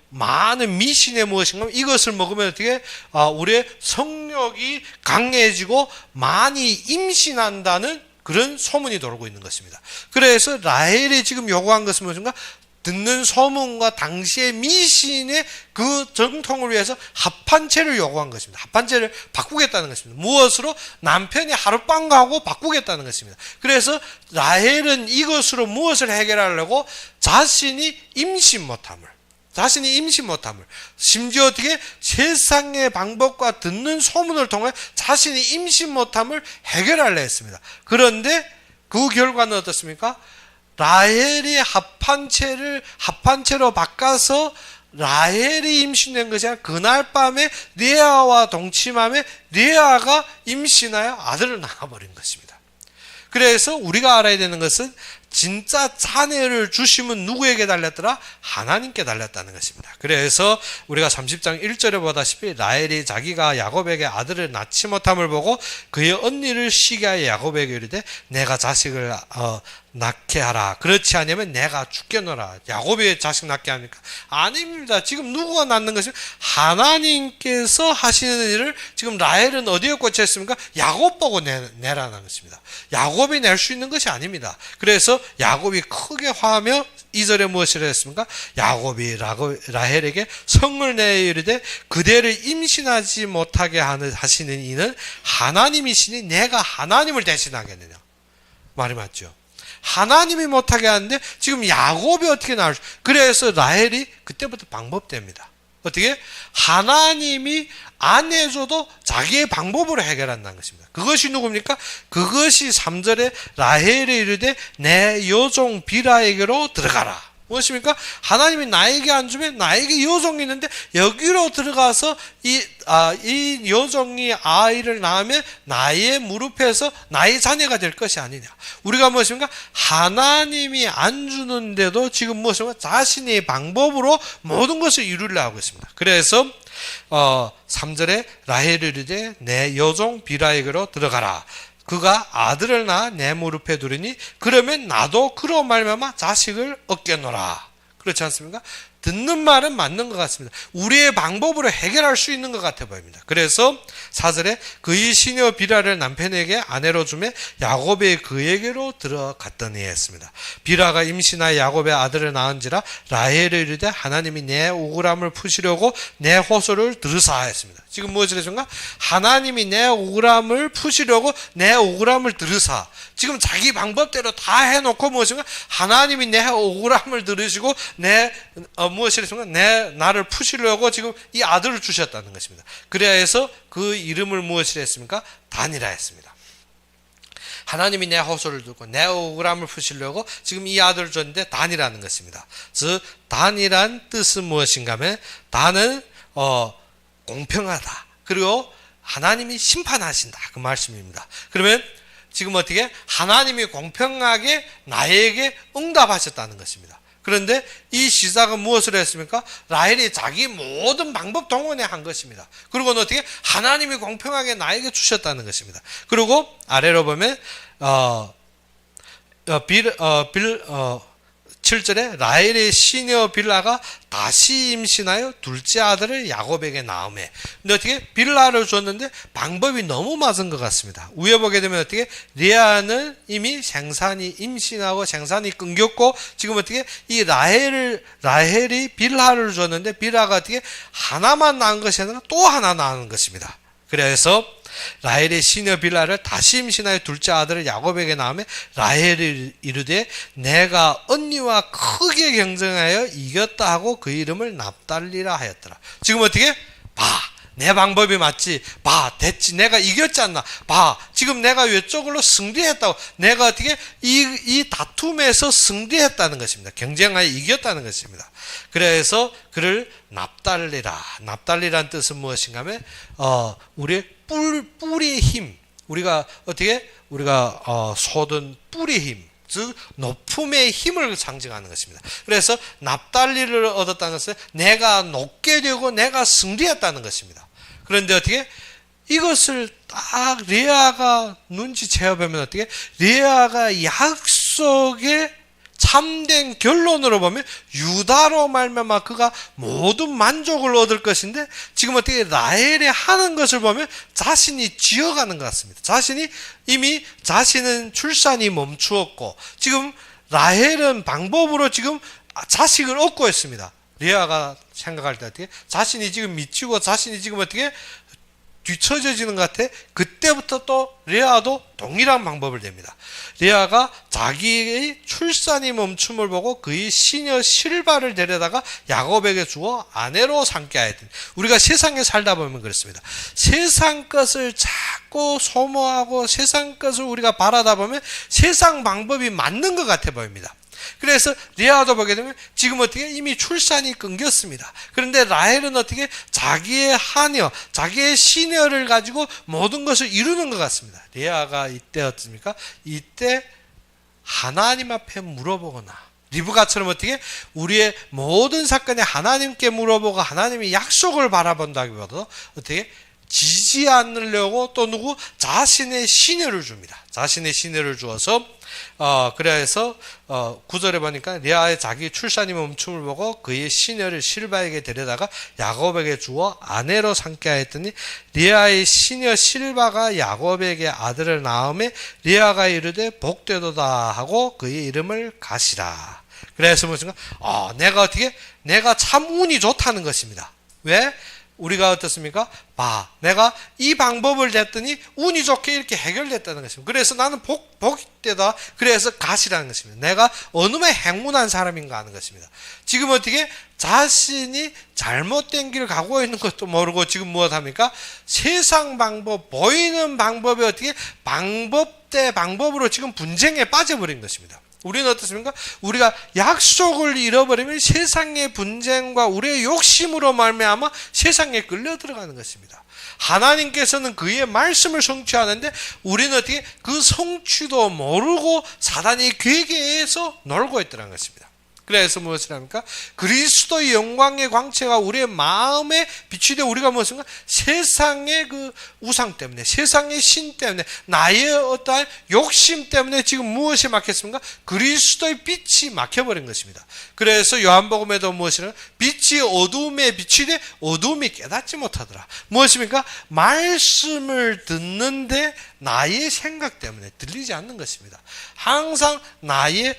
많은 미신에 무엇인가 하면 이것을 먹으면 어떻게 우리의 성욕이 강해지고 많이 임신한다는 그런 소문이 돌고 있는 것입니다. 그래서 라헬이 지금 요구한 것은 무엇인가? 듣는 소문과 당시의 미신의 그 정통을 위해서 합한체를 요구한 것입니다. 합한체를 바꾸겠다는 것입니다. 무엇으로? 남편이 하룻밤가고 바꾸겠다는 것입니다. 그래서 라헬은 이것으로 무엇을 해결하려고 자신이 임신 못함을 심지어 어떻게 세상의 방법과 듣는 소문을 통해 자신이 임신 못함을 해결하려 했습니다. 그런데 그 결과는 어떻습니까? 라헬이 합한체로 바꿔서 라헬이 임신된 것이 아니라 그날 밤에 레아와 동침함에 레아가 임신하여 아들을 낳아버린 것입니다. 그래서 우리가 알아야 되는 것은 진짜 자녀를 주심은 누구에게 달렸더라? 하나님께 달렸다는 것입니다. 그래서 우리가 30장 1절에 보다시피 라헬이 자기가 야곱에게 아들을 낳지 못함을 보고 그의 언니를 시기하여 야곱에게 이르되 내가 자식을 낳게 하라. 그렇지 않으면 내가 죽겠노라. 야곱이 자식 낳게 하니까 아닙니다. 지금 누구가 낳는 것이 하나님께서 하시는 일을 지금 라헬은 어디에 꽂혀 있습니까? 야곱 보고 내라는 것입니다. 야곱이 낼 수 있는 것이 아닙니다. 그래서 야곱이 크게 화하며 2절에 무엇을 했습니까? 야곱이 라헬에게 성을 내어 이르되 그대를 임신하지 못하게 하시는 이는 하나님이시니 내가 하나님을 대신하겠느냐. 말이 맞죠? 하나님이 못하게 하는데 지금 야곱이 어떻게 나올 수? 그래서 라헬이 그때부터 방법됩니다. 어떻게? 하나님이 안 해줘도 자기의 방법으로 해결한다는 것입니다. 그것이 누굽니까? 그것이 3절에 라헬이 이르되 내 여종 빌하에게로 들어가라. 무엇입니까? 하나님이 나에게 안 주면 나에게 여종이 있는데 여기로 들어가서 이 여종이 아이를 낳으면 나의 무릎에서 나의 자녀가 될 것이 아니냐. 우리가 무엇입니까? 하나님이 안 주는데도 지금 무엇입니까? 자신의 방법으로 모든 것을 이루려 하고 있습니다. 그래서 3절에 라헬이 이르되 내 여종 빌하에게로 들어가라. 그가 아들을 낳아 내 무릎에 두리니 그러면 나도 그로 말미암아 자식을 얻겠노라. 그렇지 않습니까? 듣는 말은 맞는 것 같습니다. 우리의 방법으로 해결할 수 있는 것 같아 보입니다. 그래서 4절에 그의 시녀 비라를 남편에게 아내로 주매 야곱이 그에게로 들어갔더니 했습니다. 비라가 임신하여 야곱의 아들을 낳은지라 라헬을 이르되 하나님이 내 억울함을 푸시려고 내 호소를 들으사 했습니다. 지금 무엇을 했습니까? 하나님이 내 억울함을 푸시려고 내 억울함을 들으사. 지금 자기 방법대로 다 해놓고 무엇인가? 하나님이 내 억울함을 들으시고 무엇을 했습니까? 나를 푸시려고 지금 이 아들을 주셨다는 것입니다. 그래야 해서 그 이름을 무엇이라 했습니까? 단이라 했습니다. 하나님이 내 호소를 듣고 내 억울함을 푸시려고 지금 이 아들을 줬는데 단이라는 것입니다. 즉 단이란 뜻은 무엇인가 하면 단은 공평하다. 그리고 하나님이 심판하신다. 그 말씀입니다. 그러면 지금 어떻게? 하나님이 공평하게 나에게 응답하셨다는 것입니다. 그런데 이 시작은 무엇을 했습니까? 라헬이 자기 모든 방법 동원해 한 것입니다. 그리고는 어떻게? 하나님이 공평하게 나에게 주셨다는 것입니다. 그리고 아래로 보면 7절에 라헬의 시녀 빌라가 다시 임신하여 둘째 아들을 야곱에게 낳으매. 근데 어떻게? 빌라를 줬는데 방법이 너무 맞은 것 같습니다. 위에 보게 되면 어떻게? 레아는 이미 생산이 임신하고 생산이 끊겼고 지금 어떻게? 이 라헬이 빌라를 줬는데 빌라가 어떻게? 하나만 낳은 것이 아니라 또 하나 낳은 것입니다. 그래서 라헬의 시녀 빌라를 다시 임신하여 둘째 아들을 야곱에게 낳으며 라헬이 이르되 내가 언니와 크게 경쟁하여 이겼다 하고 그 이름을 납달리라 하였더라. 지금 어떻게? 내 방법이 맞지. 됐지. 내가 이겼지 않나. 지금 내가 이쪽으로 승리했다고. 내가 어떻게 이 다툼에서 승리했다는 것입니다. 경쟁하여 이겼다는 것입니다. 그래서 그를 납달리라. 납달리란 뜻은 무엇인가 하면 우리의 뿌리의 힘. 우리가 어떻게? 우리가 솟은 뿌리의 힘. 즉 높음의 힘을 상징하는 것입니다. 그래서 납달리를 얻었다는 것은 내가 높게 되고 내가 승리했다는 것입니다. 그런데 어떻게? 이것을 딱 레아가 눈치채어보면 어떻게? 레아가 약속의 참된 결론으로 보면 유다로 말미암아 그가 모든 만족을 얻을 것인데 지금 어떻게 라헬이 하는 것을 보면 자신이 지어가는 것 같습니다. 이미 자신은 출산이 멈추었고 지금 라헬은 방법으로 지금 자식을 얻고 있습니다. 레아가 생각할 때 어떻게? 자신이 지금 미치고 자신이 지금 어떻게? 뒤처져지는 것 같아. 그때부터 또 레아도 동일한 방법을 냅니다. 레아가 자기의 출산이 멈춤을 보고 그의 시녀 실바를 데려다가 야곱에게 주어 아내로 삼게 하였더니 우리가 세상에 살다 보면 그렇습니다. 세상 것을 자꾸 소모하고 세상 것을 우리가 바라다 보면 세상 방법이 맞는 것 같아 보입니다. 그래서 레아도 보게 되면 지금 어떻게 이미 출산이 끊겼습니다. 그런데 라헬은 어떻게 자기의 하녀, 자기의 시녀를 가지고 모든 것을 이루는 것 같습니다. 레아가 이때 어떻습니까? 이때 하나님 앞에 물어보거나 리브가처럼 어떻게 우리의 모든 사건에 하나님께 물어보고 하나님의 약속을 바라본다기보다도 어떻게 지지 않으려고 또 자신의 시녀를 줍니다. 자신의 시녀를 주어서 그래서 9절에 보니까 레아의 자기 출산이 멈춤을 보고 그의 시녀를 실바에게 데려다가 야곱에게 주어 아내로 삼게 하였더니 레아의 시녀 실바가 야곱에게 아들을 낳음에 레아가 이르되 복되도다 하고 그의 이름을 가시라. 그래서 무엇인가? 내가 참 운이 좋다는 것입니다. 왜? 우리가 어떻습니까? 내가 이 방법을 냈더니 운이 좋게 이렇게 해결됐다는 것입니다. 그래서 나는 복되다. 그래서 가시라는 것입니다. 내가 어느새 행운한 사람인가 하는 것입니다. 지금 어떻게 자신이 잘못된 길을 가고 있는 것도 모르고 지금 무엇합니까? 세상 방법, 보이는 방법이 어떻게 방법 대 방법으로 지금 분쟁에 빠져버린 것입니다. 우리는 어떻습니까? 우리가 약속을 잃어버리면 세상의 분쟁과 우리의 욕심으로 말미암아 세상에 끌려 들어가는 것입니다. 하나님께서는 그의 말씀을 성취하는데 우리는 어떻게 그 성취도 모르고 사단이 괴계해서 놀고 있더라는 것입니다. 그래서 무엇을 합니까? 그리스도의 영광의 광채가 우리의 마음에 비추되 우리가 무엇인가? 세상의 그 우상 때문에, 세상의 신 때문에, 나의 어떠한 욕심 때문에 지금 무엇이 막혔습니까? 그리스도의 빛이 막혀버린 것입니다. 그래서 요한복음에도 무엇이냐? 빛이 어두움에 비추되 어두움이 깨닫지 못하더라. 무엇입니까? 말씀을 듣는데 나의 생각 때문에 들리지 않는 것입니다. 항상 나의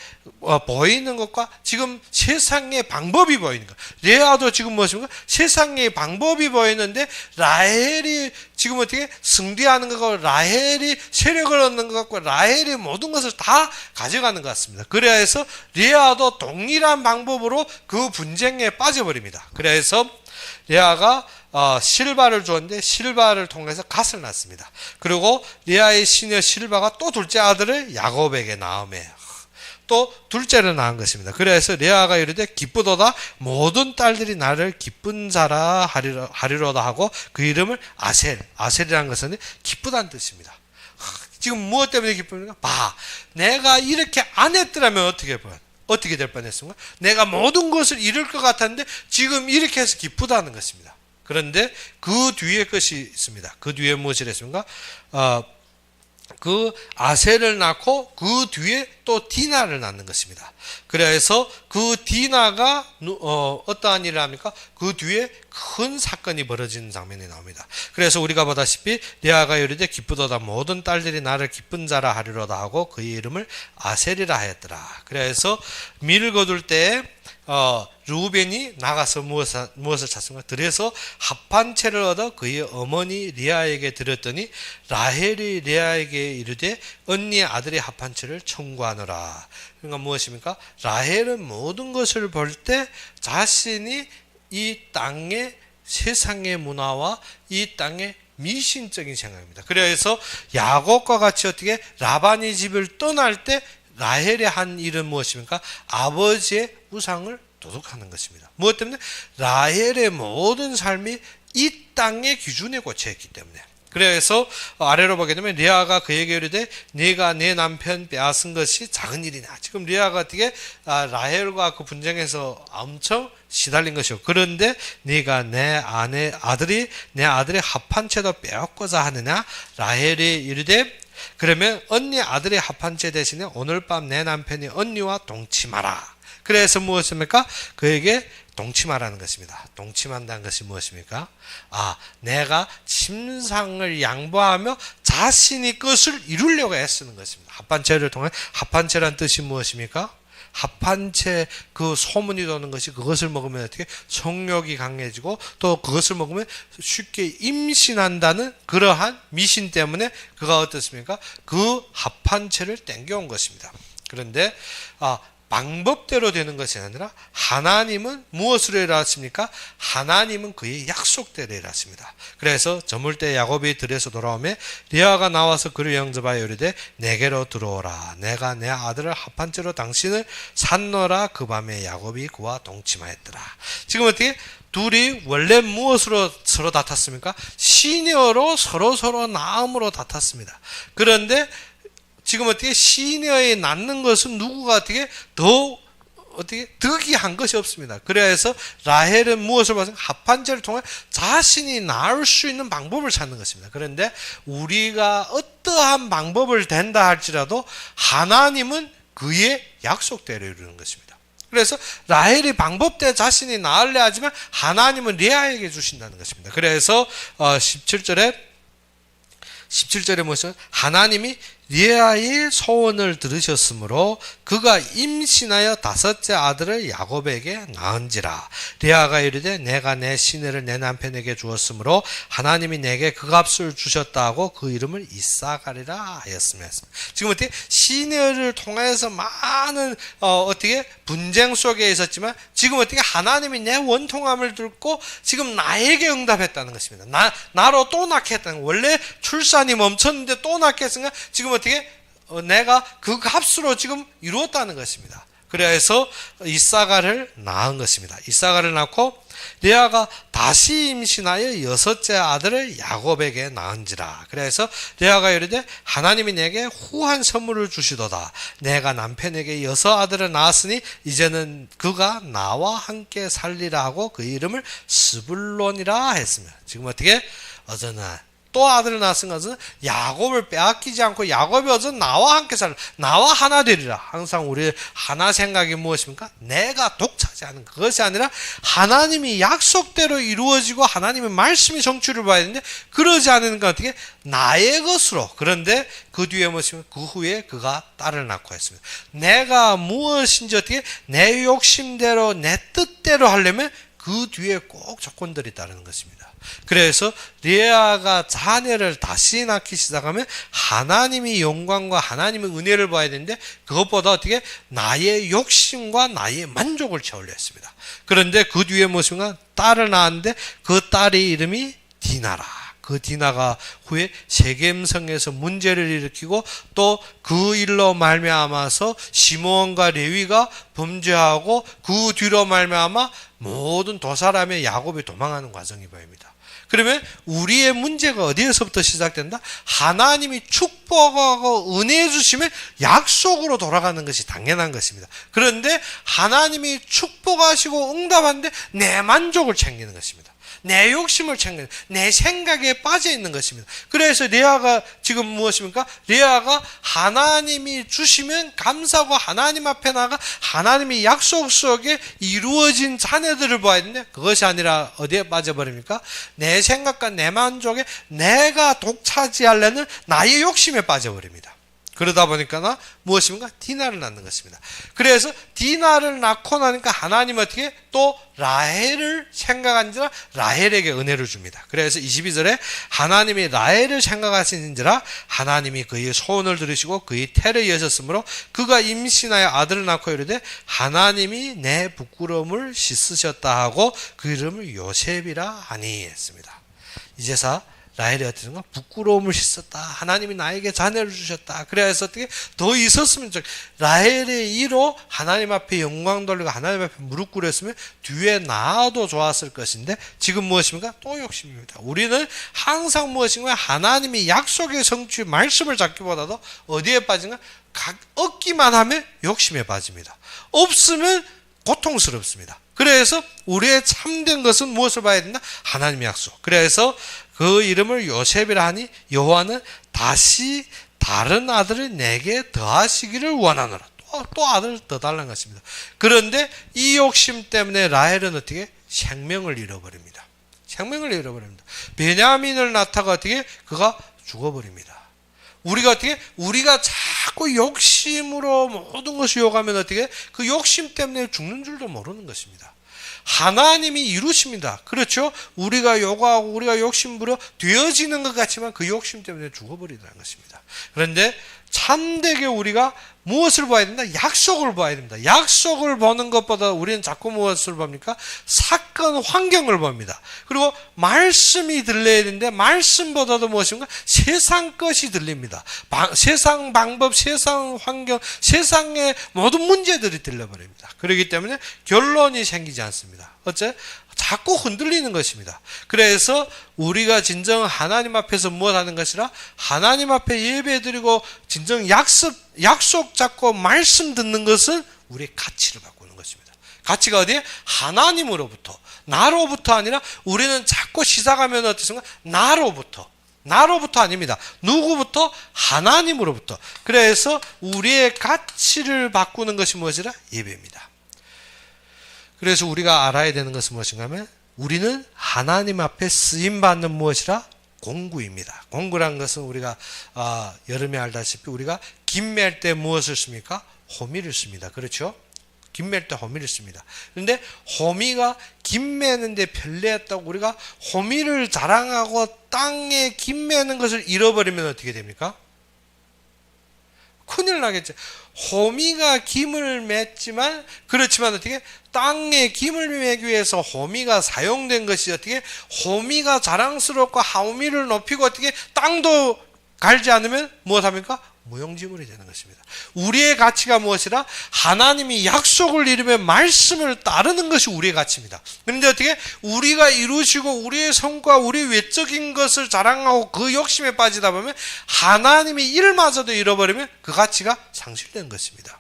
보이는 것과 지금 세상의 방법이 보이는 것. 레아도 지금 무엇입니까? 세상의 방법이 보이는데 라헬이 지금 어떻게 승리하는 것과 라헬이 세력을 얻는 것과 라헬이 모든 것을 다 가져가는 것 같습니다. 그래서 레아도 동일한 방법으로 그 분쟁에 빠져버립니다. 그래서 레아가 실바를 주었는데 실바를 통해서 갓을 낳습니다. 그리고 레아의 시녀 실바가 또 둘째 아들을 야곱에게 낳음에 또 둘째를 낳은 것입니다. 그래서 레아가 이르되 기쁘도다 모든 딸들이 나를 기쁜 자라 하리로다 하고 그 이름을 아셀이라는 것은 기쁘다는 뜻입니다. 지금 무엇 때문에 기쁩니까? 내가 이렇게 안 했더라면 어떻게 될 뻔했습니까? 내가 모든 것을 잃을 것 같았는데 지금 이렇게 해서 기쁘다는 것입니다. 그런데 그 뒤에 것이 있습니다. 그 뒤에 무엇을 했습니까? 그 아셀을 낳고 그 뒤에 또 디나를 낳는 것입니다. 그래서 그 디나가 어떠한 일을 합니까? 그 뒤에 큰 사건이 벌어지는 장면이 나옵니다. 그래서 우리가 보다시피 레아가 이르되 기쁘도다 모든 딸들이 나를 기쁜 자라 하리로다 하고 그의 이름을 아셀이라 하였더라. 그래서 밀을 거둘 때에 르우벤이 나가서 무엇을 찾습니까? 들에서 합한 채를 얻어 그의 어머니 리아에게 드렸더니 라헬이 레아에게 이르되 언니의 아들의 합한 채를 청구하노라. 그러니까 무엇입니까? 라헬은 모든 것을 볼 때 자신이 이 땅의 세상의 문화와 이 땅의 미신적인 생각입니다. 그래서 야곱과 같이 어떻게 라반이 집을 떠날 때 라헬이 한 일은 무엇입니까? 아버지의 우상을 도둑하는 것입니다. 무엇 때문에? 라헬의 모든 삶이 이 땅의 기준에 꽂혀있기 때문에. 그래서 아래로 보게 되면 레아가 그에게 이르되 네가 내 남편 빼앗은 것이 작은 일이냐. 지금 레아가 어떻게 라헬과 그 분쟁에서 엄청 시달린 것이고, 그런데 네가 내 아들의 합한 채도 빼앗고자 하느냐. 라헬이 이르되 그러면 언니 아들의 합한 채 대신에 오늘 밤 내 남편이 언니와 동침하라. 그래서 무엇입니까? 그에게 동침하라는 것입니다. 동침한다는 것이 무엇입니까? 내가 침상을 양보하며 자신이 것을 이루려고 애쓰는 것입니다. 합한채를 통해 합한채란 뜻이 무엇입니까? 합한채 그 소문이 도는 것이 그것을 먹으면 어떻게 성욕이 강해지고 또 그것을 먹으면 쉽게 임신한다는 그러한 미신 때문에 그가 어떻습니까? 그 합한채를 땡겨온 것입니다. 그런데 방법대로 되는 것이 아니라 하나님은 무엇으로 일하십니까? 하나님은 그의 약속대로 일하십니다. 그래서 저물 때 야곱이 들에서 돌아오매 리아가 나와서 그를 영접하여 이르되 내게로 들어오라. 내가 내 아들을 합한 채로 당신을 샀노라. 그 밤에 야곱이 그와 동침하였더라. 지금 어떻게? 둘이 원래 무엇으로 서로 다퉜습니까? 시녀로 서로 낳음으로 다퉜습니다. 그런데 지금 어떻게 시녀에 낳는 것은 누구가 어떻게 득이한 것이 없습니다. 그래서 라헬은 무엇을 봐서 합한제를 통해 자신이 낳을 수 있는 방법을 찾는 것입니다. 그런데 우리가 어떠한 방법을 댄다 할지라도 하나님은 그의 약속대로 이루는 것입니다. 그래서 라헬이 방법대로 자신이 낳으려 하지만 하나님은 레아에게 주신다는 것입니다. 그래서 17절에 무엇이죠? 하나님이 레아의 소원을 들으셨으므로 그가 임신하여 다섯째 아들을 야곱에게 낳은지라. 레아가 이르되 내가 내 시내를 내 남편에게 주었으므로 하나님이 내게 그 값을 주셨다고 그 이름을 이삭하리라 하였으며. 지금 어떻게 시내를 통해서 많은 어떻게 분쟁 속에 있었지만 지금 어떻게 하나님이 내 원통함을 듣고 지금 나에게 응답했다는 것입니다. 나로 또 낳게 했다는, 원래 출산이 멈췄는데 또 낳게 했으니까 지금 어떻게 내가 그 값으로 지금 이루었다는 것입니다. 그래서 이사가를 낳은 것입니다. 이사가를 낳고 레아가 다시 임신하여 여섯째 아들을 야곱에게 낳은지라. 그래서 레아가 이르되 하나님이 내게 후한 선물을 주시도다. 내가 남편에게 여섯 아들을 낳았으니 이제는 그가 나와 함께 살리라 하고 그 이름을 스불론이라 했으며. 지금 어떻게 어제는 또 아들을 낳았은 것은 야곱을 빼앗기지 않고 야곱이 어제 나와 함께 살라. 나와 하나 되리라. 항상 우리 하나 생각이 무엇입니까? 내가 독차지하는 그것이 아니라 하나님이 약속대로 이루어지고 하나님의 말씀이 성취를 봐야 되는데 그러지 않으니까 어떻게? 나의 것으로. 그런데 그 뒤에 무엇입니까? 그 후에 그가 딸을 낳고 했습니다. 내가 무엇인지 어떻게? 내 욕심대로 내 뜻대로 하려면 그 뒤에 꼭 조건들이 따르는 것입니다. 그래서 레아가 자녀를 다시 낳기 시작하면 하나님이 영광과 하나님의 은혜를 봐야 되는데 그것보다 어떻게 나의 욕심과 나의 만족을 채우려 했습니다. 그런데 그 뒤에 무엇인가 딸을 낳았는데 그 딸의 이름이 디나라. 그 디나가 후에 세겜성에서 문제를 일으키고 또 그 일로 말미암아서 시므온과 레위가 범죄하고 그 뒤로 말미암아 모든 도사람의 야곱이 도망하는 과정이 보입니다. 그러면 우리의 문제가 어디에서부터 시작된다? 하나님이 축복하고 은혜 주시면 약속으로 돌아가는 것이 당연한 것입니다. 그런데 하나님이 축복하시고 응답하는데 내 만족을 챙기는 것입니다. 내 욕심을 챙기는, 내 생각에 빠져 있는 것입니다. 그래서 레아가 지금 무엇입니까? 레아가 하나님이 주시면 감사하고 하나님 앞에 나가 하나님이 약속 속에 이루어진 자녀들을 봐야 되는데 그것이 아니라 어디에 빠져버립니까? 내 생각과 내 만족에 내가 독차지하려는 나의 욕심에 빠져버립니다. 그러다 보니까 무엇입니까? 디나를 낳는 것입니다. 그래서 디나를 낳고 나니까 하나님 어떻게 또 라헬을 생각한지라 라헬에게 은혜를 줍니다. 그래서 22절에 하나님이 라헬을 생각하시는지라 하나님이 그의 소원을 들으시고 그의 태를 여셨으므로 그가 임신하여 아들을 낳고 이르되 하나님이 내 부끄러움을 씻으셨다 하고 그 이름을 요셉이라 하니 했습니다. 이제서 라헬이 어떻게 된가? 부끄러움을 씻었다. 하나님이 나에게 자녀를 주셨다. 그래서 어떻게 더 있었으면 라헬의 이로 하나님 앞에 영광 돌리고 하나님 앞에 무릎 꿇었으면 뒤에 나아도 좋았을 것인데 지금 무엇입니까? 또 욕심입니다. 우리는 항상 무엇인가? 하나님이 약속의 성취 말씀을 잡기보다도 어디에 빠진가? 얻기만 하면 욕심에 빠집니다. 없으면 고통스럽습니다. 그래서 우리의 참된 것은 무엇을 봐야 된다? 하나님의 약속. 그래서 그 이름을 요셉이라 하니 여호와는 다시 다른 아들을 내게 더하시기를 원하노라. 또 아들을 더 달라는 것입니다. 그런데 이 욕심 때문에 라헬은 어떻게? 생명을 잃어버립니다. 생명을 잃어버립니다. 베냐민을 낳다가 어떻게? 그가 죽어버립니다. 우리가 어떻게? 우리가 자꾸 욕심으로 모든 것을 요구하면 어떻게? 그 욕심 때문에 죽는 줄도 모르는 것입니다. 하나님이 이루십니다. 그렇죠? 우리가 요구하고 우리가 욕심부려 되어지는 것 같지만 그 욕심 때문에 죽어버리다는 것입니다. 그런데 참되게 우리가 무엇을 봐야 된다? 약속을 봐야 됩니다. 약속을 보는 것보다 우리는 자꾸 무엇을 봅니까? 사건, 환경을 봅니다. 그리고 말씀이 들려야 되는데 말씀보다도 무엇인가? 세상 것이 들립니다. 세상 방법, 세상 환경, 세상의 모든 문제들이 들려버립니다. 그렇기 때문에 결론이 생기지 않습니다. 어째? 자꾸 흔들리는 것입니다. 그래서 우리가 진정 하나님 앞에서 무엇하는 것이라 하나님 앞에 예배드리고 진정 약속 잡고 말씀 듣는 것은 우리의 가치를 바꾸는 것입니다. 가치가 어디에? 하나님으로부터, 나로부터 아니라 우리는 자꾸 시작하면 어떻습니까? 나로부터 아닙니다. 누구부터? 하나님으로부터. 그래서 우리의 가치를 바꾸는 것이 무엇이라? 예배입니다. 그래서 우리가 알아야 되는 것은 무엇인가 하면 우리는 하나님 앞에 쓰임받는 무엇이라? 공구입니다. 공구란 것은 우리가 여름에 알다시피 우리가 김맬 때 무엇을 씁니까? 호미를 씁니다. 그렇죠? 김맬 때 호미를 씁니다. 그런데 호미가 김 매는데 편리했다고 우리가 호미를 자랑하고 땅에 김 매는 것을 잃어버리면 어떻게 됩니까? 큰일 나겠죠. 호미가 김을 맸지만 그렇지만 어떻게 땅에 김을 매기 위해서 호미가 사용된 것이 어떻게 호미가 자랑스럽고 호미를 높이고 어떻게 땅도 갈지 않으면 무엇합니까? 무용지물이 되는 것입니다. 우리의 가치가 무엇이라? 하나님이 약속을 이루며 말씀을 따르는 것이 우리의 가치입니다. 그런데 어떻게 우리가 이루시고 우리의 성과, 우리 외적인 것을 자랑하고 그 욕심에 빠지다 보면 하나님이 일마저도 잃어버리면 그 가치가 상실되는 것입니다.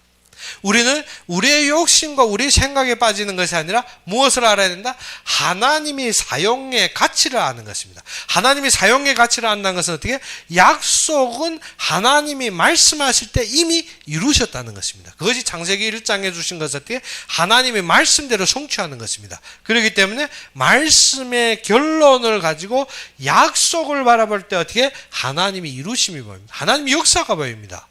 우리는 우리의 욕심과 우리의 생각에 빠지는 것이 아니라 무엇을 알아야 된다? 하나님이 사용의 가치를 아는 것입니다. 하나님이 사용의 가치를 안다는 것은 어떻게? 약속은 하나님이 말씀하실 때 이미 이루셨다는 것입니다. 그것이 창세기 1장에 주신 것은 어떻게? 하나님의 말씀대로 성취하는 것입니다. 그렇기 때문에 말씀의 결론을 가지고 약속을 바라볼 때 어떻게? 하나님이 이루심이 보입니다. 하나님의 역사가 보입니다.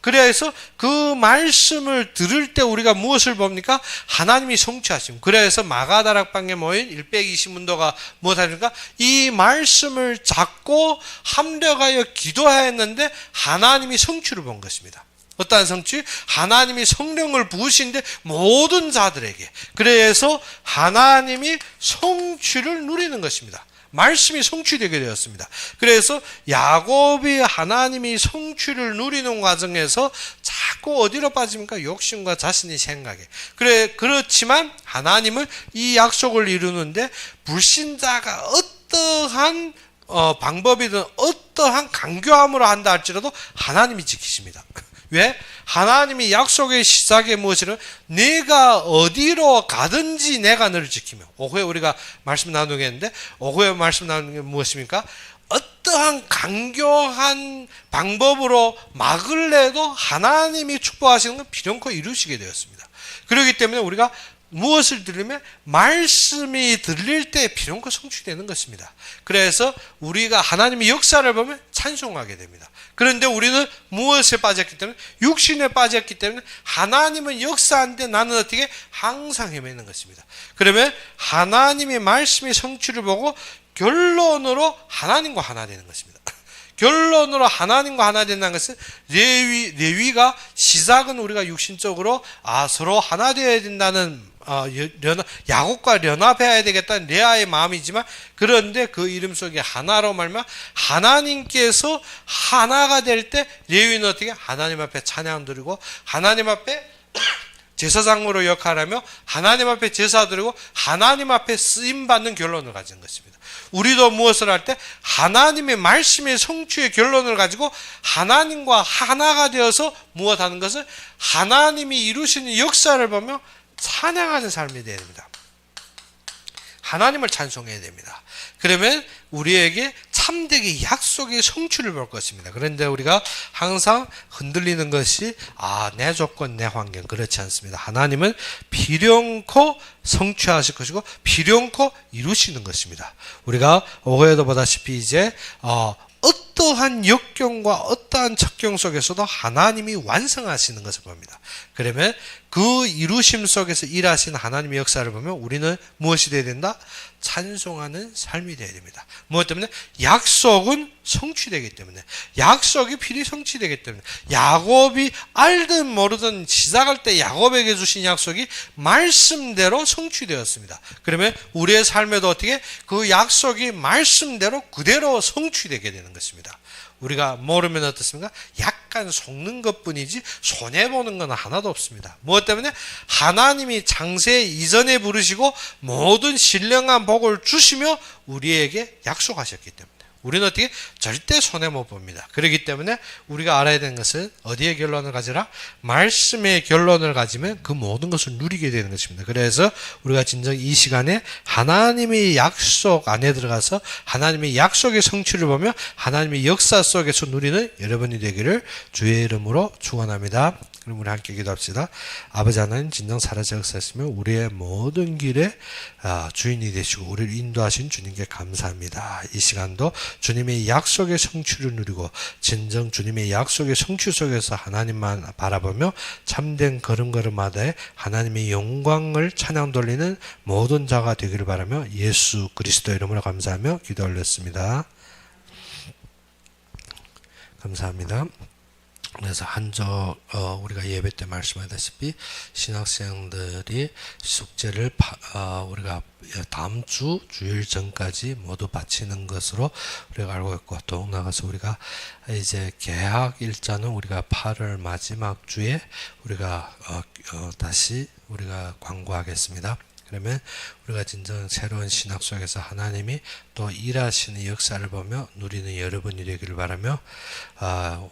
그래서 그 말씀을 들을 때 우리가 무엇을 봅니까? 하나님이 성취하심. 그래서 마가다락방에 모인 120문도가 무엇하니까? 이 말씀을 잡고 합력하여 기도하였는데 하나님이 성취를 본 것입니다. 어떠한 성취? 하나님이 성령을 부으신데 모든 자들에게. 그래서 하나님이 성취를 누리는 것입니다. 말씀이 성취되게 되었습니다. 그래서 야곱이 하나님이 성취를 누리는 과정에서 자꾸 어디로 빠집니까? 욕심과 자신의 생각에. 그렇지만 하나님은 이 약속을 이루는데 불신자가 어떠한 방법이든 어떠한 강교함으로 한다 할지라도 하나님이 지키십니다. 왜? 하나님이 약속의 시작에 무엇이라? 내가 어디로 가든지 내가 너를 지키며. 오후에 우리가 말씀 나누겠는데 오후에 말씀 나누는 게 무엇입니까? 어떠한 강교한 방법으로 막을 내도 하나님이 축복하시는 건 비령코 이루시게 되었습니다. 그렇기 때문에 우리가 무엇을 들으면 말씀이 들릴 때 비로소 성취되는 것입니다. 그래서 우리가 하나님의 역사를 보면 찬송하게 됩니다. 그런데 우리는 무엇에 빠졌기 때문에? 육신에 빠졌기 때문에 하나님은 역사하는데 나는 어떻게? 항상 헤매는 것입니다. 그러면 하나님의 말씀의 성취를 보고 결론으로 하나님과 하나 되는 것입니다. 결론으로 하나님과 하나 된다는 것은 레위가 시작은 우리가 육신적으로 서로 하나 되어야 된다는 야곱과 연합해야 되겠다는 레아의 마음이지만 그런데 그 이름 속에 하나로 말면 하나님께서 하나가 될 때 레위는 어떻게? 하나님 앞에 찬양 드리고 하나님 앞에 제사장으로 역할하며 하나님 앞에 제사 드리고 하나님 앞에 쓰임받는 결론을 가진 것입니다. 우리도 무엇을 할 때 하나님의 말씀의 성취의 결론을 가지고 하나님과 하나가 되어서 무엇하는 것을 하나님이 이루시는 역사를 보며 찬양하는 삶이 되어야 됩니다. 하나님을 찬송해야 됩니다. 그러면 우리에게 참되게 약속의 성취를 볼 것입니다. 그런데 우리가 항상 흔들리는 것이 내 조건, 내 환경 그렇지 않습니다. 하나님은 비령코 성취하실 것이고 비령코 이루시는 것입니다. 우리가 오후에도 보다시피 이제 어떠한 역경과 어떠한 척경 속에서도 하나님이 완성하시는 것을 봅니다. 그러면 그 이루심 속에서 일하신 하나님의 역사를 보면 우리는 무엇이 되어야 된다? 찬송하는 삶이 되어야 됩니다. 무엇 때문에? 약속은 성취되기 때문에. 약속이 필히 성취되기 때문에. 야곱이 알든 모르든 시작할 때 야곱에게 주신 약속이 말씀대로 성취되었습니다. 그러면 우리의 삶에도 어떻게? 그 약속이 말씀대로 그대로 성취되게 되는 것입니다. 우리가 모르면 어떻습니까? 약간 속는 것뿐이지 손해보는 건 하나도 없습니다. 무엇 때문에? 하나님이 창세 이전에 부르시고 모든 신령한 복을 주시며 우리에게 약속하셨기 때문에 우리는 어떻게? 절대 손해 못 봅니다. 그렇기 때문에 우리가 알아야 되는 것은 어디에 결론을 가지라? 말씀의 결론을 가지면 그 모든 것을 누리게 되는 것입니다. 그래서 우리가 진정 이 시간에 하나님의 약속 안에 들어가서 하나님의 약속의 성취를 보며 하나님의 역사 속에서 누리는 여러분이 되기를 주의 이름으로 축원합니다. 그럼 우리 함께 기도합시다. 아버지 하나님 진정 살아서 역사하시며 우리의 모든 길에 주인이 되시고 우리를 인도하신 주님께 감사합니다. 이 시간도 주님의 약속의 성취를 누리고 진정 주님의 약속의 성취 속에서 하나님만 바라보며 참된 걸음걸음마다에 하나님의 영광을 찬양 돌리는 모든 자가 되기를 바라며 예수 그리스도 이름으로 감사하며 기도 올렸습니다. 감사합니다. 그래서 우리가 예배 때 말씀하다시피 신학생들이 숙제를 우리가 다음 주 주일 전까지 모두 바치는 것으로 우리가 알고 있고, 또 나가서 우리가 이제 개학 일자는 우리가 8월 마지막 주에 우리가 다시 우리가 광고하겠습니다. 그러면 우리가 진정 새로운 신학 속에서 하나님이 또 일하시는 역사를 보며 누리는 여러분이 되기를 바라며,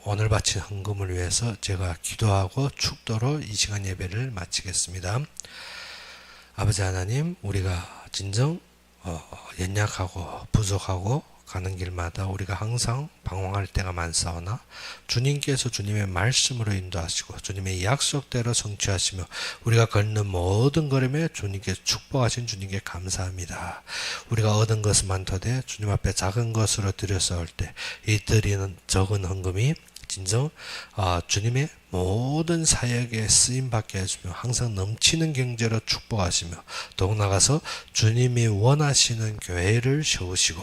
오늘 바친 헌금을 위해서 제가 기도하고 축도로 이 시간 예배를 마치겠습니다. 아버지 하나님, 우리가 진정 연약하고 부족하고 가는 길마다 우리가 항상 방황할 때가 많사오나 주님께서 주님의 말씀으로 인도하시고 주님의 약속대로 성취하시며 우리가 걷는 모든 걸음에 주님께서 축복하신 주님께 감사합니다. 우리가 얻은 것은 많도되 주님 앞에 작은 것으로 드려서 올 때 이 드리는 적은 헌금이 진정 주님의 모든 사역에 쓰임받게 해주며 항상 넘치는 경제로 축복하시며, 더욱 나가서 주님이 원하시는 교회를 세우시고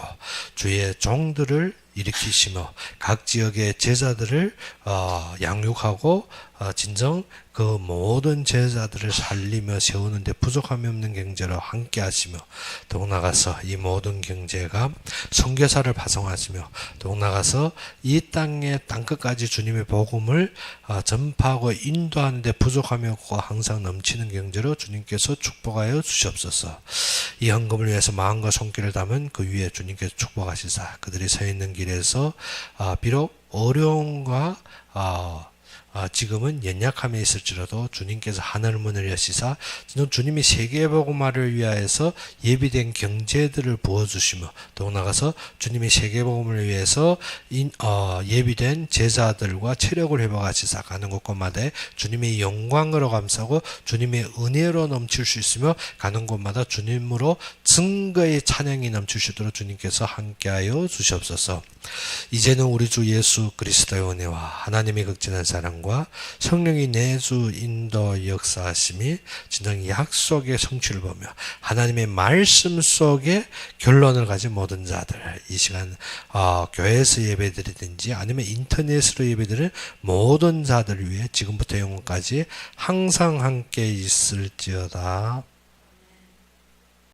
주의 종들을 일으키시며 각 지역의 제자들을 양육하고 진정 그 모든 제자들을 살리며 세우는데 부족함이 없는 경제로 함께 하시며, 더욱 나가서 이 모든 경제가 선교사를 파송하시며, 더욱 나가서 이 땅의 땅끝까지 주님의 복음을 전파하고 인도하는 데 부족함이 없고 항상 넘치는 경제로 주님께서 축복하여 주시옵소서. 이 헌금을 위해서 마음과 손길을 담은 그 위에 주님께서 축복하시사 그들이 서 있는 길에서 비록 어려움과 지금은 연약함에 있을지라도 주님께서 하늘 문을 여시사 주님이 세계복음화를 위하여서 예비된 경제들을 부어주시며, 또 나가서 주님이 세계복음을 위해서 예비된 제자들과 체력을 회복하시사 가는 곳곳마다 주님의 영광으로 감싸고 주님의 은혜로 넘칠 수 있으며 가는 곳마다 주님으로 증거의 찬양이 넘칠 수 있도록 주님께서 함께하여 주시옵소서. 이제는 우리 주 예수 그리스도의 은혜와 하나님의 극진한 사랑과 성령이 내주 인도 역사하심이 진정 약속의 성취를 보며 하나님의 말씀 속에 결론을 가진 모든 자들, 이 시간 교회에서 예배드리든지 아니면 인터넷으로 예배드리는 모든 자들을 위해 지금부터 영원까지 항상 함께 있을지어다.